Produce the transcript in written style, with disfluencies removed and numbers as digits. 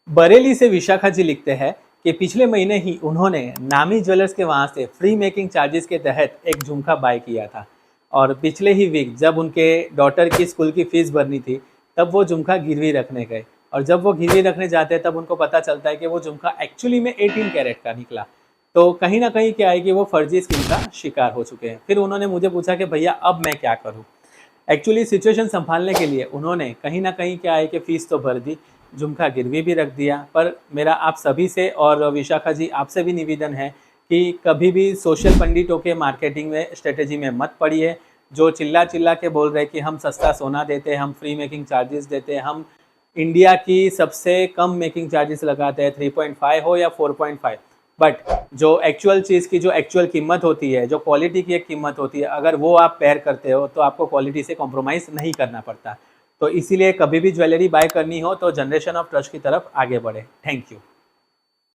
बरेली से विशाखा जी लिखते हैं कि पिछले महीने ही उन्होंने नामी ज्वेलर्स के वहाँ से फ्री मेकिंग चार्जेस के तहत एक झुमका बाय किया था और पिछले ही वीक जब उनके डॉटर की स्कूल की फीस भरनी थी तब वो झुमका गिरवी रखने गए और जब वो गिरवी रखने जाते हैं तब उनको पता चलता है कि वो झुमका एक्चुअली में 18 कैरेट का निकला। तो कहीं ना कहीं क्या है कि वो फर्जी स्कीम का शिकार हो चुके हैं। फिर उन्होंने मुझे पूछा कि भैया अब मैं क्या करूँ। एक्चुअली सिचुएशन संभालने के लिए उन्होंने कहीं ना कहीं क्या है कि फ़ीस तो भर दी, झुमका गिरवी भी रख दिया। पर मेरा आप सभी से और विशाखा जी आपसे भी निवेदन है कि कभी भी सोशल पंडितों के मार्केटिंग में स्ट्रेटेजी में मत पड़िए। जो चिल्ला चिल्ला के बोल रहे कि हम सस्ता सोना देते हैं, हम फ्री मेकिंग चार्जेस देते हैं, हम इंडिया की सबसे कम मेकिंग चार्जेस लगाते हैं, 3.5 हो या 4.5, बट जो एक्चुअल चीज़ की जो एक्चुअल कीमत होती है, जो क्वालिटी की एक कीमत होती है, अगर वो आप पेयर करते हो तो आपको क्वालिटी से कॉम्प्रोमाइज़ नहीं करना पड़ता। तो इसीलिए कभी भी ज्वेलरी बाय करनी हो तो जनरेशन ऑफ ट्रस्ट की तरफ आगे बढ़े। Thank you.